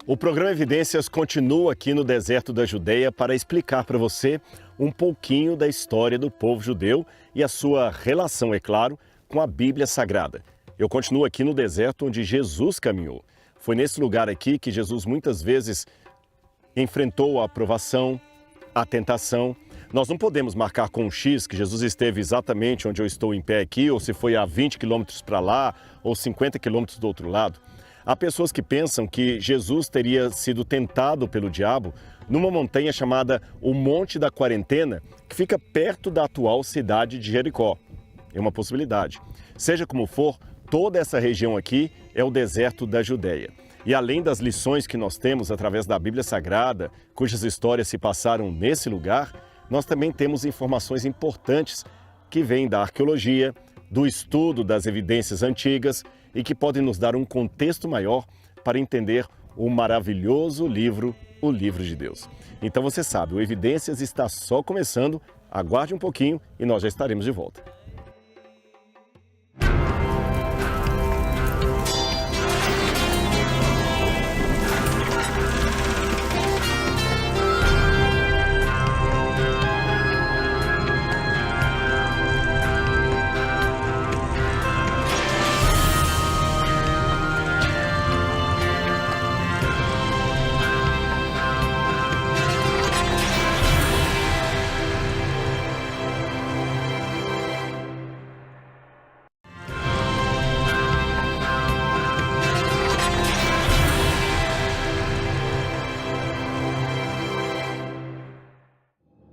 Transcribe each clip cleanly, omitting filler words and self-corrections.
O programa Evidências continua aqui no deserto da Judeia para explicar para você um pouquinho da história do povo judeu e a sua relação, é claro, com a Bíblia Sagrada. Eu continuo aqui no deserto onde Jesus caminhou. Foi nesse lugar aqui que Jesus muitas vezes enfrentou a provação, a tentação. Nós não podemos marcar com um X que Jesus esteve exatamente onde eu estou em pé aqui, ou se foi a 20 quilômetros para lá, ou 50 quilômetros do outro lado. Há pessoas que pensam que Jesus teria sido tentado pelo diabo numa montanha chamada o Monte da Quarentena, que fica perto da atual cidade de Jericó. É uma possibilidade. Seja como for, toda essa região aqui é o deserto da Judeia. E além das lições que nós temos através da Bíblia Sagrada, cujas histórias se passaram nesse lugar, nós também temos informações importantes que vêm da arqueologia, do estudo das evidências antigas e que podem nos dar um contexto maior para entender o maravilhoso livro, o Livro de Deus. Então você sabe, o Evidências está só começando, aguarde um pouquinho e nós já estaremos de volta.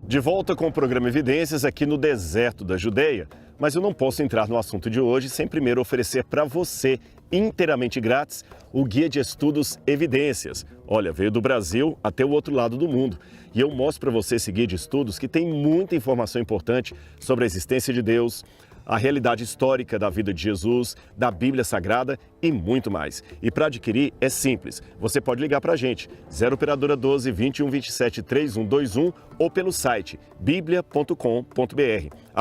De volta com o programa Evidências aqui no deserto da Judeia, mas eu não posso entrar no assunto de hoje sem primeiro oferecer para você, inteiramente grátis, o Guia de Estudos Evidências. Olha, veio do Brasil até o outro lado do mundo. E eu mostro para você esse guia de estudos que tem muita informação importante sobre a existência de Deus, a realidade histórica da vida de Jesus, da Bíblia Sagrada e muito mais. E para adquirir é simples, você pode ligar para a gente, 0 operadora 12 21 27 3121 ou pelo site biblia.com.br.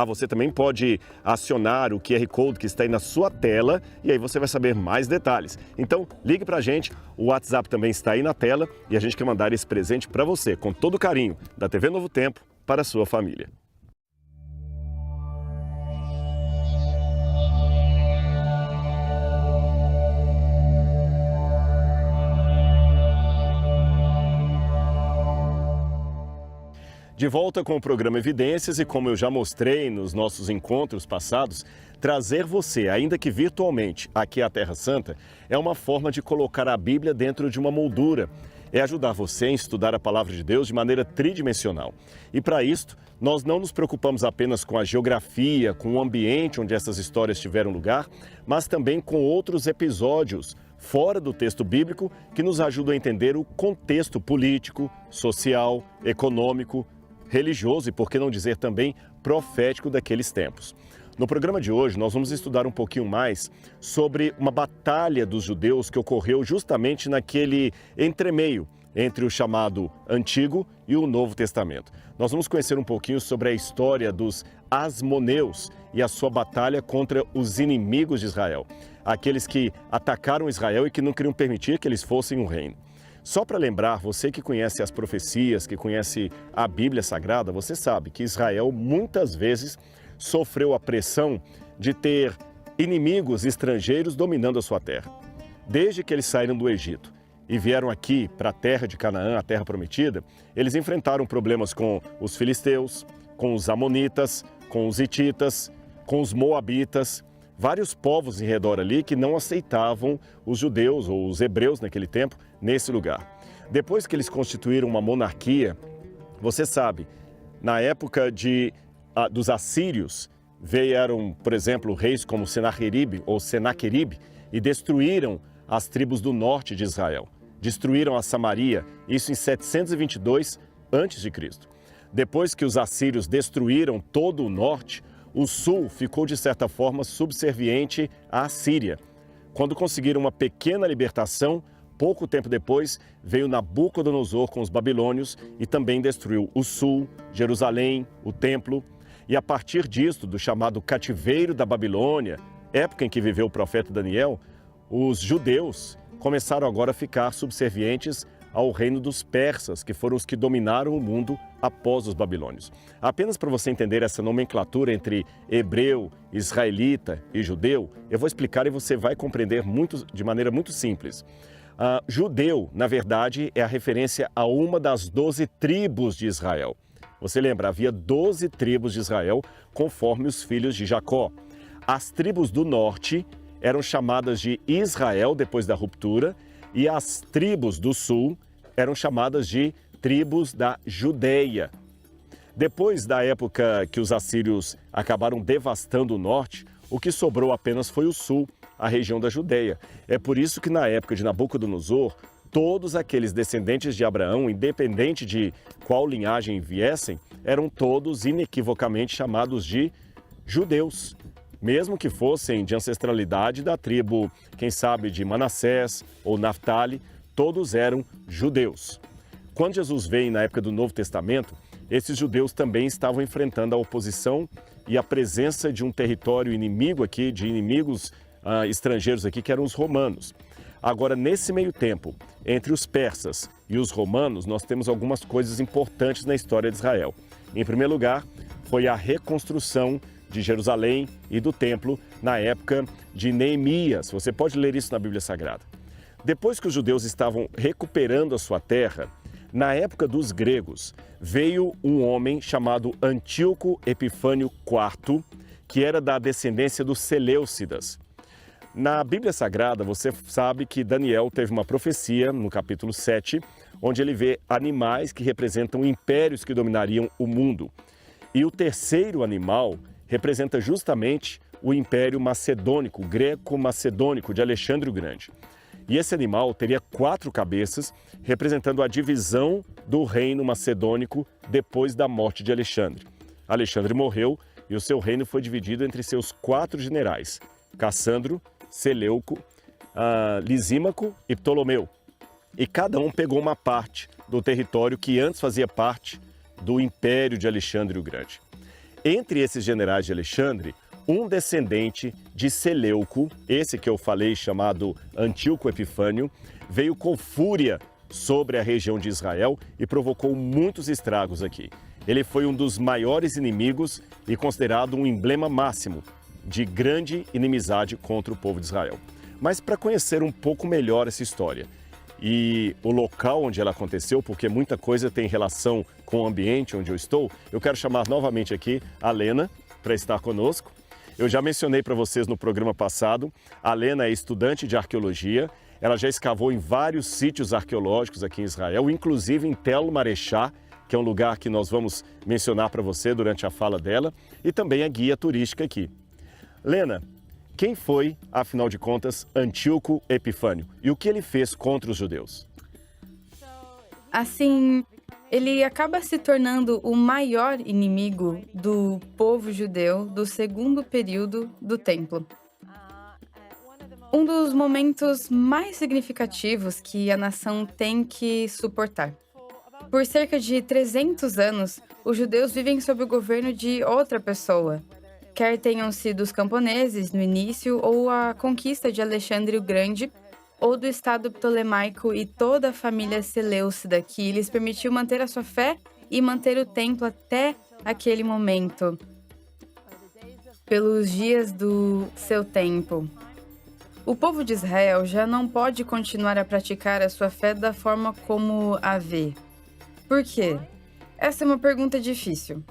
Você também pode acionar o QR Code que está aí na sua tela e aí você vai saber mais detalhes. Então ligue para a gente, o WhatsApp também está aí na tela e a gente quer mandar esse presente para você, com todo carinho, da TV Novo Tempo para a sua família. De volta com o programa Evidências e, como eu já mostrei nos nossos encontros passados, trazer você, ainda que virtualmente, aqui à Terra Santa, é uma forma de colocar a Bíblia dentro de uma moldura. É ajudar você a estudar a Palavra de Deus de maneira tridimensional. E para isto, nós não nos preocupamos apenas com a geografia, com o ambiente onde essas histórias tiveram lugar, mas também com outros episódios fora do texto bíblico que nos ajudam a entender o contexto político, social, econômico, religioso e, por que não dizer também, profético daqueles tempos. No programa de hoje, nós vamos estudar um pouquinho mais sobre uma batalha dos judeus que ocorreu justamente naquele entremeio entre o chamado Antigo e o Novo Testamento. Nós vamos conhecer um pouquinho sobre a história dos Asmoneus e a sua batalha contra os inimigos de Israel, aqueles que atacaram Israel e que não queriam permitir que eles fossem um reino. Só para lembrar, você que conhece as profecias, que conhece a Bíblia Sagrada, você sabe que Israel muitas vezes sofreu a pressão de ter inimigos estrangeiros dominando a sua terra. Desde que eles saíram do Egito e vieram aqui para a terra de Canaã, a terra prometida, eles enfrentaram problemas com os filisteus, com os amonitas, com os hititas, com os moabitas, vários povos em redor ali que não aceitavam os judeus ou os hebreus naquele tempo nesse lugar. Depois que eles constituíram uma monarquia, você sabe, na época dos assírios, vieram, por exemplo, reis como Senaqueribe ou Senaqueribe e destruíram as tribos do norte de Israel. Destruíram a Samaria, isso em 722 a.C. Depois que os assírios destruíram todo o norte, o sul ficou de certa forma subserviente à Síria. Quando conseguiram uma pequena libertação, pouco tempo depois veio Nabucodonosor com os babilônios e também destruiu o sul, Jerusalém, o templo. E a partir disto, do chamado cativeiro da Babilônia, época em que viveu o profeta Daniel, os judeus começaram agora a ficar subservientes ao reino dos persas, que foram os que dominaram o mundo após os babilônios. Apenas para você entender essa nomenclatura entre hebreu, israelita e judeu, eu vou explicar e você vai compreender de maneira muito simples. Judeu, na verdade, é a referência a uma das 12 tribos de Israel. Você lembra, havia 12 tribos de Israel, conforme os filhos de Jacó. As tribos do norte eram chamadas de Israel, depois da ruptura, e as tribos do sul eram chamadas de tribos da Judeia. Depois da época que os assírios acabaram devastando o norte, o que sobrou apenas foi o sul, a região da Judeia. É por isso que na época de Nabucodonosor, todos aqueles descendentes de Abraão, independente de qual linhagem viessem, eram todos inequivocamente chamados de judeus. Mesmo que fossem de ancestralidade da tribo, quem sabe, de Manassés ou Naftali, todos eram judeus. Quando Jesus veio na época do Novo Testamento, esses judeus também estavam enfrentando a oposição e a presença de um território inimigo aqui, de inimigos estrangeiros aqui, que eram os romanos. Agora, nesse meio tempo, entre os persas e os romanos, nós temos algumas coisas importantes na história de Israel. Em primeiro lugar, foi a reconstrução de Jerusalém e do templo na época de Neemias. Você pode ler isso na Bíblia Sagrada. Depois que os judeus estavam recuperando a sua terra, na época dos gregos, veio um homem chamado Antíoco Epifânio IV, que era da descendência dos Seleucidas. Na Bíblia Sagrada, você sabe que Daniel teve uma profecia, no capítulo 7, onde ele vê animais que representam impérios que dominariam o mundo. E o terceiro animal representa justamente o Império Macedônico, greco-macedônico, de Alexandre o Grande. E esse animal teria 4 cabeças, representando a divisão do reino macedônico depois da morte de Alexandre. Alexandre morreu e o seu reino foi dividido entre seus 4 generais, Cassandro, Seleuco, Lisímaco e Ptolomeu. E cada um pegou uma parte do território que antes fazia parte do Império de Alexandre o Grande. Entre esses generais de Alexandre, um descendente de Seleuco, esse que eu falei chamado Antíoco Epifânio, veio com fúria sobre a região de Israel e provocou muitos estragos aqui. Ele foi um dos maiores inimigos e considerado um emblema máximo de grande inimizade contra o povo de Israel. Mas para conhecer um pouco melhor essa história e o local onde ela aconteceu, porque muita coisa tem relação com o ambiente onde eu estou, eu quero chamar novamente aqui a Lena para estar conosco. Eu já mencionei para vocês no programa passado, a Lena é estudante de arqueologia, ela já escavou em vários sítios arqueológicos aqui em Israel, inclusive em Tel Marechá, que é um lugar que nós vamos mencionar para você durante a fala dela, e também a guia turística aqui. Lena, quem foi, afinal de contas, Antíoco Epifânio e o que ele fez contra os judeus? Assim, ele acaba se tornando o maior inimigo do povo judeu do segundo período do templo. Um dos momentos mais significativos que a nação tem que suportar. Por cerca de 300 anos, os judeus vivem sob o governo de outra pessoa, quer tenham sido os camponeses no início ou a conquista de Alexandre o Grande, ou do Estado Ptolemaico e toda a família Seleucida, que lhes permitiu manter a sua fé e manter o templo até aquele momento, pelos dias do seu tempo. O povo de Israel já não pode continuar a praticar a sua fé da forma como a vê. Por quê? Essa é uma pergunta difícil.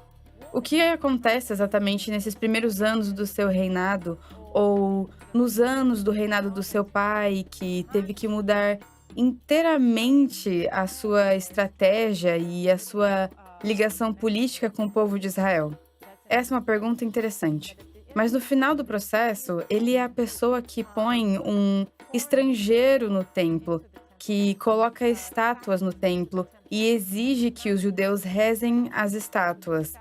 O que acontece exatamente nesses primeiros anos do seu reinado, ou nos anos do reinado do seu pai, que teve que mudar inteiramente a sua estratégia e a sua ligação política com o povo de Israel? Essa é uma pergunta interessante. Mas no final do processo, ele é a pessoa que põe um estrangeiro no templo, que coloca estátuas no templo e exige que os judeus rezem as estátuas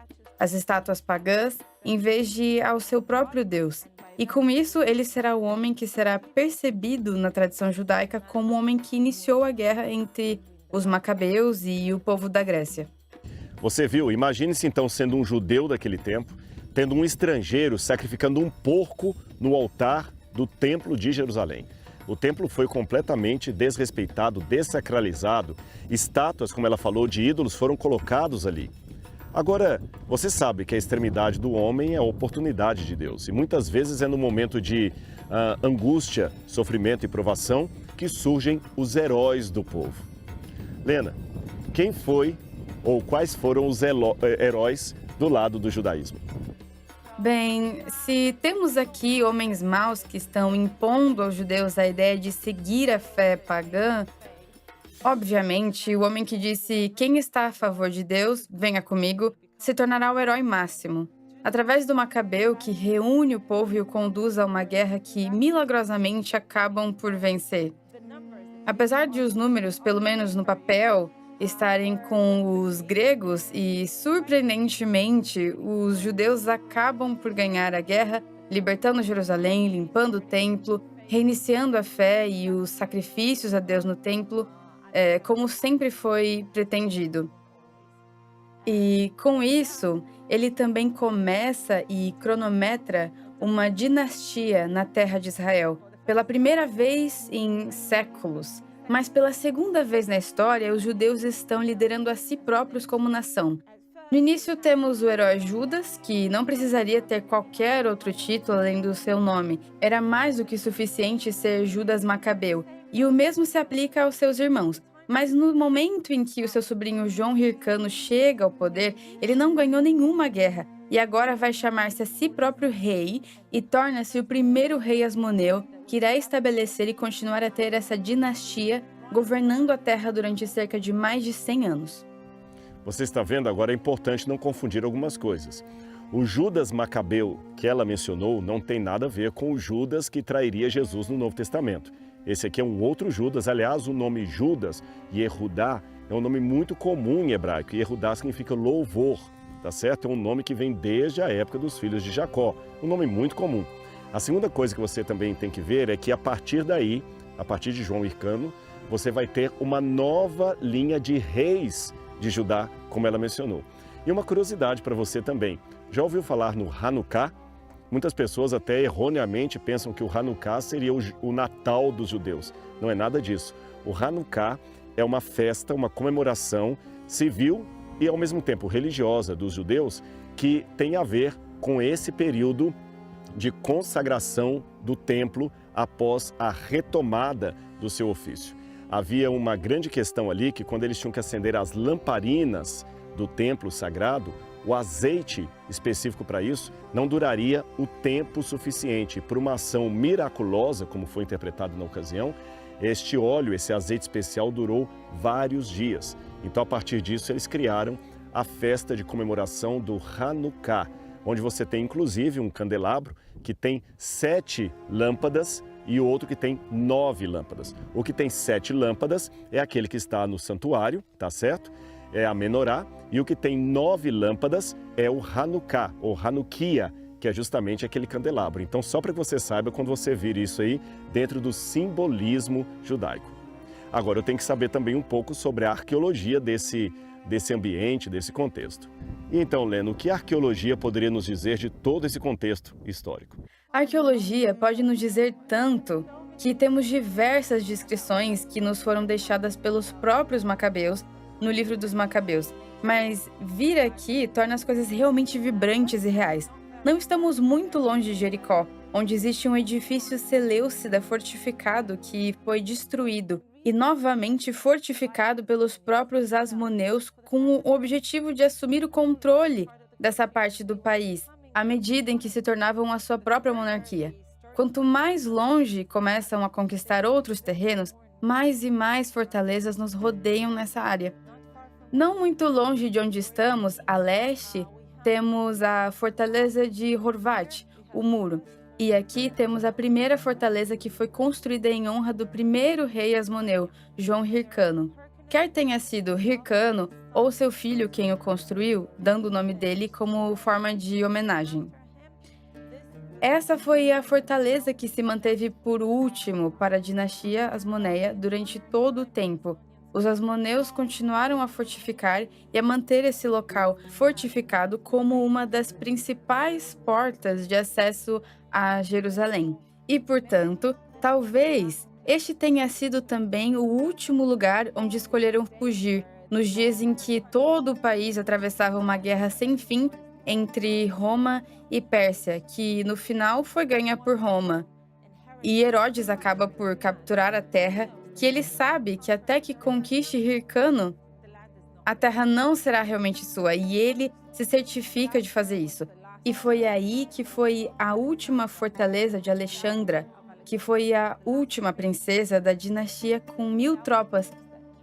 pagãs, em vez de ao seu próprio Deus. E com isso, ele será o homem que será percebido na tradição judaica como o homem que iniciou a guerra entre os macabeus e o povo da Grécia. Você viu? Imagine-se então sendo um judeu daquele tempo, tendo um estrangeiro sacrificando um porco no altar do Templo de Jerusalém. O templo foi completamente desrespeitado, dessacralizado. Estátuas, como ela falou, de ídolos foram colocados ali. Agora, você sabe que a extremidade do homem é a oportunidade de Deus. E muitas vezes é no momento de angústia, sofrimento e provação que surgem os heróis do povo. Lena, quem foi ou quais foram os heróis do lado do judaísmo? Bem, se temos aqui homens maus que estão impondo aos judeus a ideia de seguir a fé pagã, obviamente, o homem que disse: "Quem está a favor de Deus, venha comigo", se tornará o herói máximo. Através do Macabeu, que reúne o povo e o conduz a uma guerra que milagrosamente acabam por vencer. Apesar de os números, pelo menos no papel, estarem com os gregos e, surpreendentemente, os judeus acabam por ganhar a guerra, libertando Jerusalém, limpando o templo, reiniciando a fé e os sacrifícios a Deus no templo, como sempre foi pretendido. E com isso, ele também começa e cronometra uma dinastia na terra de Israel, pela primeira vez em séculos. Mas pela segunda vez na história, os judeus estão liderando a si próprios como nação. No início temos o herói Judas, que não precisaria ter qualquer outro título além do seu nome. Era mais do que suficiente ser Judas Macabeu. E o mesmo se aplica aos seus irmãos. Mas no momento em que o seu sobrinho João Hircano chega ao poder, ele não ganhou nenhuma guerra e agora vai chamar-se a si próprio rei e torna-se o primeiro rei Asmoneu, que irá estabelecer e continuar a ter essa dinastia, governando a terra durante cerca de mais de 100 anos. Você está vendo, agora é importante não confundir algumas coisas. O Judas Macabeu que ela mencionou não tem nada a ver com o Judas que trairia Jesus no Novo Testamento. Esse aqui é um outro Judas. Aliás, o nome Judas, Yehudá, é um nome muito comum em hebraico. Yehudá significa louvor, tá certo? É um nome que vem desde a época dos filhos de Jacó. Um nome muito comum. A segunda coisa que você também tem que ver é que a partir daí, a partir de João Hircano, você vai ter uma nova linha de reis de Judá, como ela mencionou. E uma curiosidade para você também. Já ouviu falar no Hanukkah? Muitas pessoas até erroneamente pensam que o Hanukkah seria o Natal dos judeus. Não é nada disso. O Hanukkah é uma festa, uma comemoração civil e ao mesmo tempo religiosa dos judeus que tem a ver com esse período de consagração do templo após a retomada do seu ofício. Havia uma grande questão ali que quando eles tinham que acender as lamparinas do templo sagrado, o azeite específico para isso não duraria o tempo suficiente. Por uma ação miraculosa, como foi interpretado na ocasião, este óleo, esse azeite especial durou vários dias. Então, a partir disso, eles criaram a festa de comemoração do Hanukkah, onde você tem inclusive um candelabro que tem 7 lâmpadas e o outro que tem 9 lâmpadas. O que tem 7 lâmpadas é aquele que está no santuário, tá certo? É a menorá, e o que tem 9 lâmpadas é o Hanukkah, ou Hanukkah, que é justamente aquele candelabro. Então, só para que você saiba, quando você vir isso aí, dentro do simbolismo judaico. Agora, eu tenho que saber também um pouco sobre a arqueologia desse ambiente, desse contexto. E então, Lena, o que a arqueologia poderia nos dizer de todo esse contexto histórico? A arqueologia pode nos dizer tanto que temos diversas descrições que nos foram deixadas pelos próprios macabeus no livro dos Macabeus, mas vir aqui torna as coisas realmente vibrantes e reais. Não estamos muito longe de Jericó, onde existe um edifício seleucida fortificado que foi destruído e novamente fortificado pelos próprios asmoneus com o objetivo de assumir o controle dessa parte do país, à medida em que se tornavam a sua própria monarquia. Quanto mais longe começam a conquistar outros terrenos, mais e mais fortalezas nos rodeiam nessa área. Não muito longe de onde estamos, a leste, temos a fortaleza de Horvat, o muro. E aqui temos a primeira fortaleza que foi construída em honra do primeiro rei Asmoneu, João Hircano. Quer tenha sido Hircano ou seu filho quem o construiu, dando o nome dele como forma de homenagem. Essa foi a fortaleza que se manteve por último para a dinastia Asmoneia durante todo o tempo. Os asmoneus continuaram a fortificar e a manter esse local fortificado como uma das principais portas de acesso a Jerusalém. E, portanto, talvez este tenha sido também o último lugar onde escolheram fugir, nos dias em que todo o país atravessava uma guerra sem fim entre Roma e Pérsia, que no final foi ganha por Roma. E Herodes acaba por capturar a terra, que ele sabe que até que conquiste Hircano, a terra não será realmente sua, e ele se certifica de fazer isso. E foi aí que foi a última fortaleza de Alexandra, que foi a última princesa da dinastia com 1000 tropas,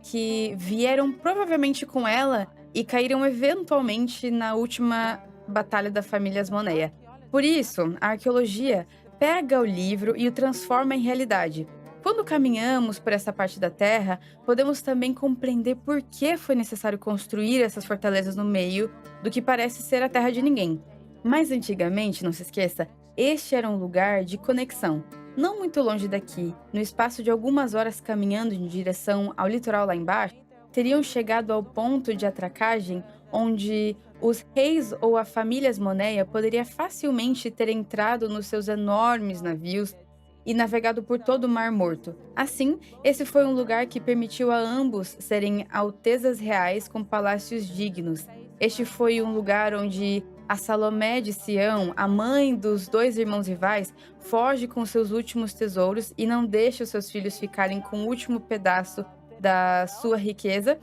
que vieram provavelmente com ela e caíram eventualmente na última batalha da família Asmoneia. Por isso, a arqueologia pega o livro e o transforma em realidade. Quando caminhamos por essa parte da Terra, podemos também compreender por que foi necessário construir essas fortalezas no meio do que parece ser a terra de ninguém. Mais antigamente, não se esqueça, este era um lugar de conexão. Não muito longe daqui, no espaço de algumas horas caminhando em direção ao litoral lá embaixo, teriam chegado ao ponto de atracagem onde os reis ou a família Asmoneia poderia facilmente ter entrado nos seus enormes navios e navegado por todo o Mar Morto. Assim, esse foi um lugar que permitiu a ambos serem altezas reais com palácios dignos. Este foi um lugar onde a Salomé de Sião, a mãe dos 2 irmãos rivais, foge com seus últimos tesouros e não deixa os seus filhos ficarem com o último pedaço da sua riqueza.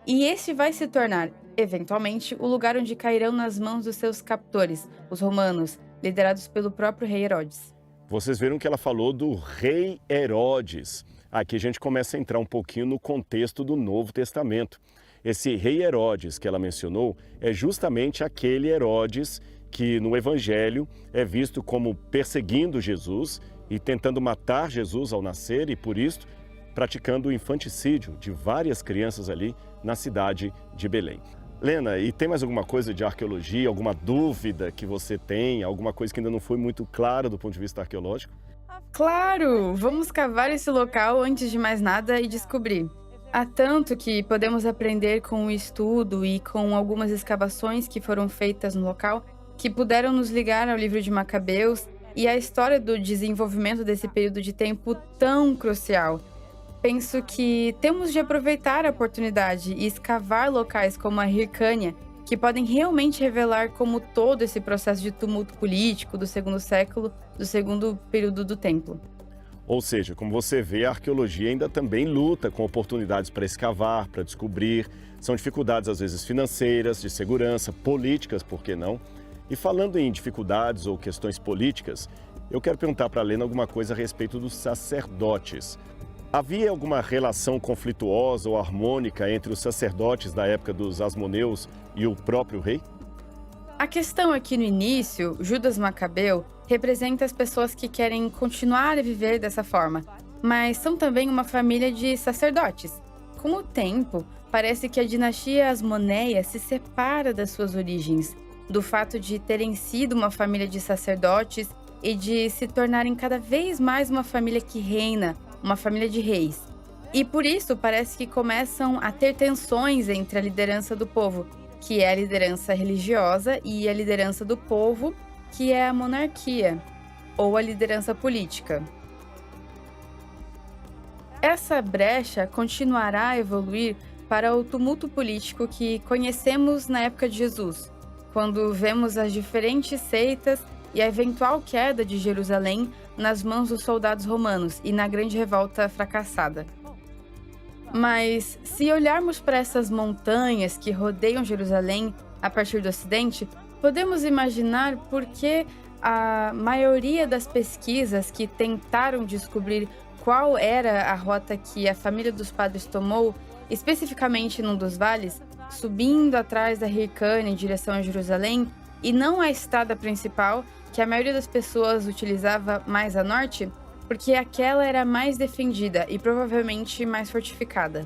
E este vai se tornar, eventualmente, o lugar onde cairão nas mãos dos seus captores, os romanos, liderados pelo próprio rei Herodes. Vocês viram que ela falou do rei Herodes. Aqui a gente começa a entrar um pouquinho no contexto do Novo Testamento. Esse rei Herodes que ela mencionou é justamente aquele Herodes que no Evangelho é visto como perseguindo Jesus e tentando matar Jesus ao nascer e, por isso, praticando o infanticídio de várias crianças ali na cidade de Belém. Lena, e tem mais alguma coisa de arqueologia, alguma dúvida que você tem, alguma coisa que ainda não foi muito clara do ponto de vista arqueológico? Claro! Vamos cavar esse local antes de mais nada e descobrir. Há tanto que podemos aprender com o estudo e com algumas escavações que foram feitas no local que puderam nos ligar ao livro de Macabeus e à história do desenvolvimento desse período de tempo tão crucial. Penso que temos de aproveitar a oportunidade e escavar locais como a Hircânia, que podem realmente revelar como todo esse processo de tumulto político do 2º século, do 2º período do Templo. Ou seja, como você vê, a arqueologia ainda também luta com oportunidades para escavar, para descobrir. São dificuldades, às vezes, financeiras, de segurança, políticas, por que não? E falando em dificuldades ou questões políticas, eu quero perguntar para a Lena alguma coisa a respeito dos sacerdotes. Havia alguma relação conflituosa ou harmônica entre os sacerdotes da época dos Asmoneus e o próprio rei? A questão aqui no início, Judas Macabeu representa as pessoas que querem continuar a viver dessa forma, mas são também uma família de sacerdotes. Com o tempo, parece que a dinastia Asmoneia se separa das suas origens, do fato de terem sido uma família de sacerdotes e de se tornarem cada vez mais uma família que reina, uma família de reis. E por isso parece que começam a ter tensões entre a liderança do povo, que é a liderança religiosa, e a liderança do povo, que é a monarquia, ou a liderança política. Essa brecha continuará a evoluir para o tumulto político que conhecemos na época de Jesus, quando vemos as diferentes seitas e a eventual queda de Jerusalém nas mãos dos soldados romanos e na grande revolta fracassada. Mas, se olharmos para essas montanhas que rodeiam Jerusalém a partir do Ocidente, podemos imaginar por que a maioria das pesquisas que tentaram descobrir qual era a rota que a família dos padres tomou, especificamente num dos vales, subindo atrás da Hircânia em direção a Jerusalém, e não a estrada principal, que a maioria das pessoas utilizava mais a norte, porque aquela era mais defendida e provavelmente mais fortificada.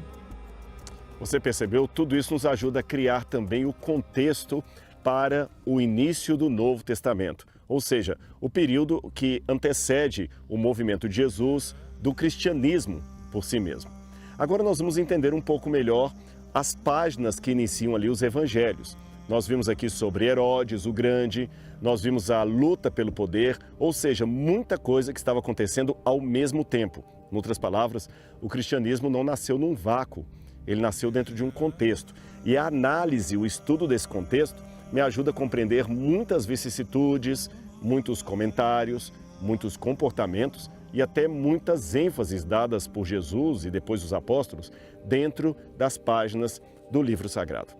Você percebeu? Tudo isso nos ajuda a criar também o contexto para o início do Novo Testamento, ou seja, o período que antecede o movimento de Jesus, do cristianismo por si mesmo. Agora nós vamos entender um pouco melhor as páginas que iniciam ali os evangelhos. nós vimos aqui sobre Herodes o Grande, nós vimos a luta pelo poder, ou seja, muita coisa que estava acontecendo ao mesmo tempo. Em outras palavras, o cristianismo não nasceu num vácuo, ele nasceu dentro de um contexto. E a análise, o estudo desse contexto, me ajuda a compreender muitas vicissitudes, muitos comentários, muitos comportamentos e até muitas ênfases dadas por Jesus e depois os apóstolos dentro das páginas do livro sagrado.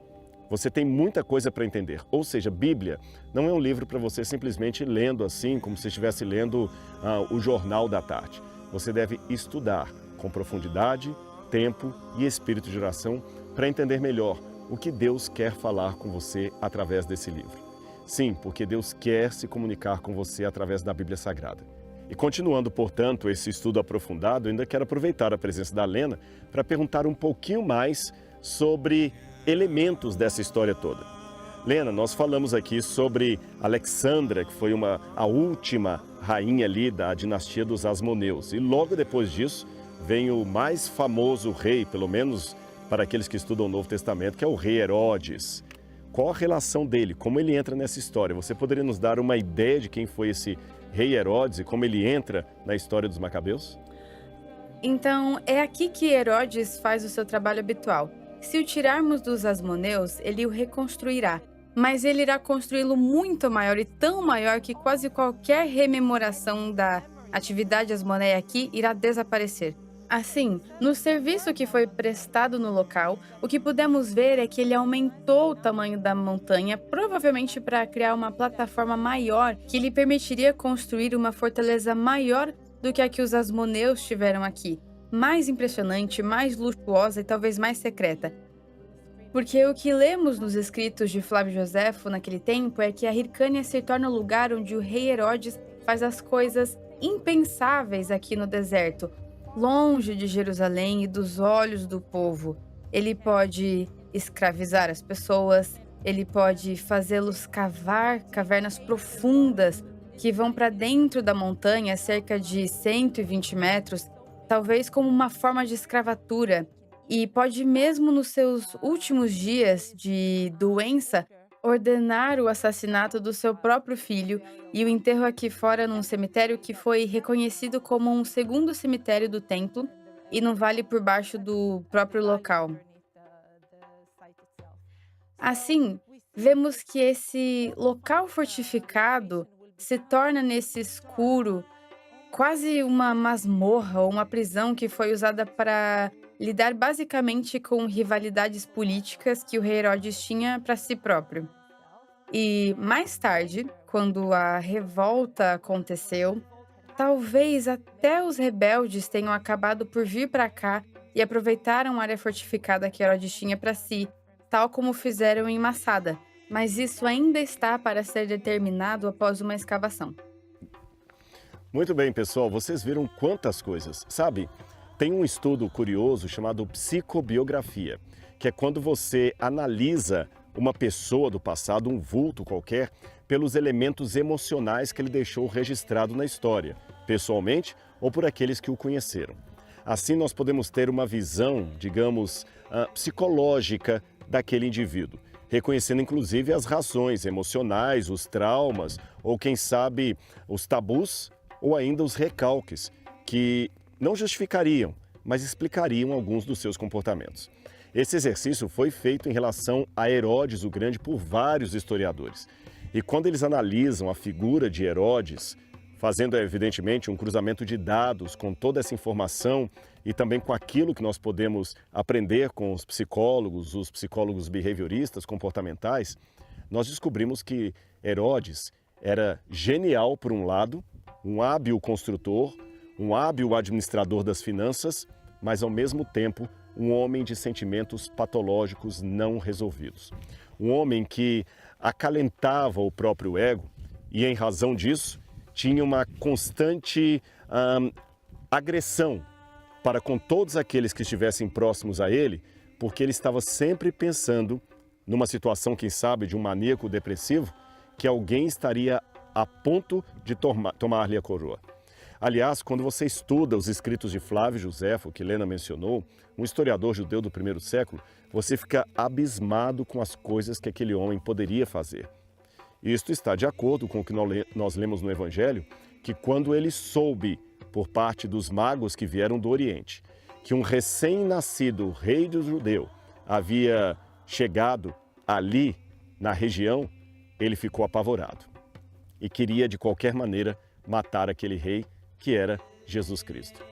Você tem muita coisa para entender, ou seja, Bíblia não é um livro para você simplesmente lendo assim, como se estivesse lendo o jornal da tarde. Você deve estudar com profundidade, tempo e espírito de oração para entender melhor o que Deus quer falar com você através desse livro. Sim, porque Deus quer se comunicar com você através da Bíblia Sagrada. E continuando, portanto, esse estudo aprofundado, eu ainda quero aproveitar a presença da Lena para perguntar um pouquinho mais sobre elementos dessa história toda. Lena, nós falamos aqui sobre Alexandra, que foi a última rainha ali da dinastia dos Asmoneus. E logo depois disso vem o mais famoso rei, pelo menos para aqueles que estudam o Novo Testamento, que é o rei Herodes. Qual a relação dele? Como ele entra nessa história? Você poderia nos dar uma ideia de quem foi esse rei Herodes e como ele entra na história dos Macabeus? Então, é aqui que Herodes faz o seu trabalho habitual. Se o tirarmos dos Asmoneus, ele o reconstruirá, mas ele irá construí-lo muito maior e tão maior que quase qualquer rememoração da atividade asmoneia aqui irá desaparecer. Assim, no serviço que foi prestado no local, o que pudemos ver é que ele aumentou o tamanho da montanha, provavelmente para criar uma plataforma maior que lhe permitiria construir uma fortaleza maior do que a que os Asmoneus tiveram aqui, mais impressionante, mais luxuosa e talvez mais secreta. Porque o que lemos nos escritos de Flávio Joséfo naquele tempo é que a Hircânia se torna o lugar onde o rei Herodes faz as coisas impensáveis aqui no deserto, longe de Jerusalém e dos olhos do povo. Ele pode escravizar as pessoas, ele pode fazê-los cavar cavernas profundas que vão para dentro da montanha, cerca de 120 metros, talvez como uma forma de escravatura. E pode mesmo nos seus últimos dias de doença ordenar o assassinato do seu próprio filho e o enterro aqui fora num cemitério que foi reconhecido como um segundo cemitério do templo e no vale por baixo do próprio local. Assim, vemos que esse local fortificado se torna nesse escuro quase uma masmorra ou uma prisão que foi usada para lidar basicamente com rivalidades políticas que o rei Herodes tinha para si próprio. E mais tarde, quando a revolta aconteceu, talvez até os rebeldes tenham acabado por vir para cá e aproveitaram a área fortificada que Herodes tinha para si, tal como fizeram em Massada. Mas isso ainda está para ser determinado após uma escavação. Muito bem, pessoal, vocês viram quantas coisas, sabe? Tem um estudo curioso chamado psicobiografia, que é quando você analisa uma pessoa do passado, um vulto qualquer, pelos elementos emocionais que ele deixou registrado na história, pessoalmente ou por aqueles que o conheceram. Assim, nós podemos ter uma visão, digamos, psicológica daquele indivíduo, reconhecendo inclusive as razões emocionais, os traumas ou, quem sabe, os tabus ou ainda os recalques que não justificariam, mas explicariam alguns dos seus comportamentos. Esse exercício foi feito em relação a Herodes o Grande por vários historiadores. E quando eles analisam a figura de Herodes, fazendo evidentemente um cruzamento de dados com toda essa informação e também com aquilo que nós podemos aprender com os psicólogos behavioristas, comportamentais, nós descobrimos que Herodes era genial por um lado, um hábil construtor, um hábil administrador das finanças, mas ao mesmo tempo um homem de sentimentos patológicos não resolvidos. Um homem que acalentava o próprio ego e, em razão disso, tinha uma constante agressão para com todos aqueles que estivessem próximos a ele, porque ele estava sempre pensando numa situação, quem sabe, de um maníaco depressivo, que alguém estaria a ponto de tomar-lhe a coroa. Aliás, quando você estuda os escritos de Flávio Josefo, que Helena mencionou, um historiador judeu do primeiro século, você fica abismado com as coisas que aquele homem poderia fazer. Isto está de acordo com o que nós lemos no Evangelho, que quando ele soube, por parte dos magos que vieram do Oriente, que um recém-nascido rei dos judeus havia chegado ali na região, ele ficou apavorado e queria de qualquer maneira matar aquele rei que era Jesus Cristo.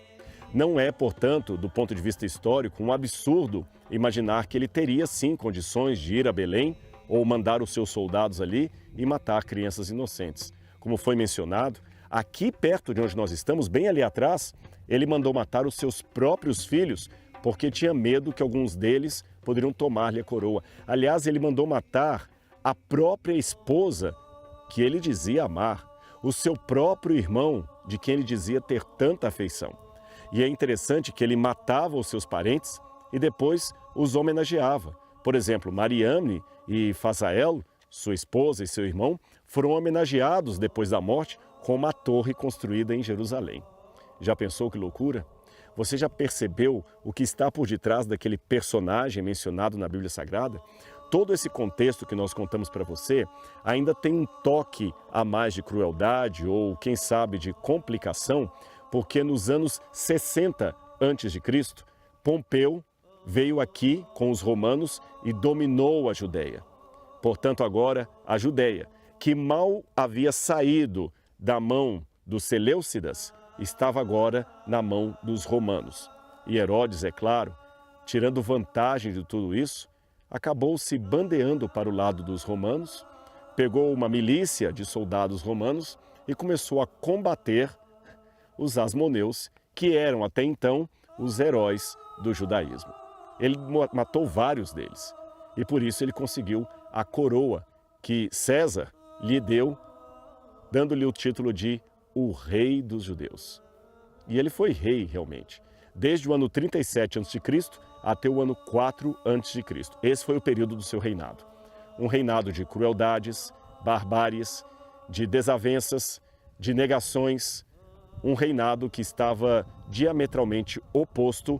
Não é, portanto, do ponto de vista histórico, um absurdo imaginar que ele teria sim condições de ir a Belém ou mandar os seus soldados ali e matar crianças inocentes. Como foi mencionado, aqui perto de onde nós estamos, bem ali atrás, ele mandou matar os seus próprios filhos porque tinha medo que alguns deles poderiam tomar-lhe a coroa. Aliás, ele mandou matar a própria esposa que ele dizia amar, o seu próprio irmão de quem ele dizia ter tanta afeição. E é interessante que ele matava os seus parentes e depois os homenageava. Por exemplo, Mariamne e Fazael, sua esposa e seu irmão, foram homenageados depois da morte com uma torre construída em Jerusalém. Já pensou que loucura? Você já percebeu o que está por detrás daquele personagem mencionado na Bíblia Sagrada? Todo esse contexto que nós contamos para você ainda tem um toque a mais de crueldade ou, quem sabe, de complicação, porque nos anos 60 a.C., Pompeu veio aqui com os romanos e dominou a Judéia. Portanto, agora, a Judéia, que mal havia saído da mão dos Seleucidas, estava agora na mão dos romanos. E Herodes, é claro, tirando vantagem de tudo isso, acabou se bandeando para o lado dos romanos, pegou uma milícia de soldados romanos e começou a combater os asmoneus, que eram até então os heróis do judaísmo. Ele matou vários deles e por isso ele conseguiu a coroa que César lhe deu, dando-lhe o título de o rei dos judeus. E ele foi rei realmente, desde o ano 37 a.C. até o ano 4 a.C. Esse foi o período do seu reinado. Um reinado de crueldades, barbáries, de desavenças, de negações, um reinado que estava diametralmente oposto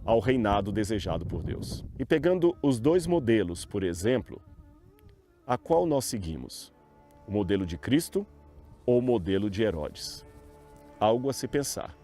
ao reinado desejado por Deus. E pegando os dois modelos, por exemplo, a qual nós seguimos? O modelo de Cristo ou o modelo de Herodes? Algo a se pensar,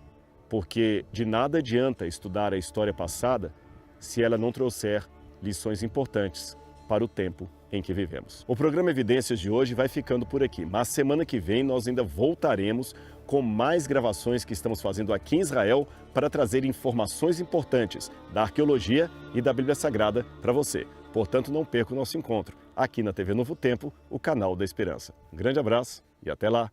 porque de nada adianta estudar a história passada se ela não trouxer lições importantes para o tempo em que vivemos. O programa Evidências de hoje vai ficando por aqui, mas semana que vem nós ainda voltaremos com mais gravações que estamos fazendo aqui em Israel para trazer informações importantes da arqueologia e da Bíblia Sagrada para você. Portanto, não perca o nosso encontro aqui na TV Novo Tempo, o canal da Esperança. Um grande abraço e até lá!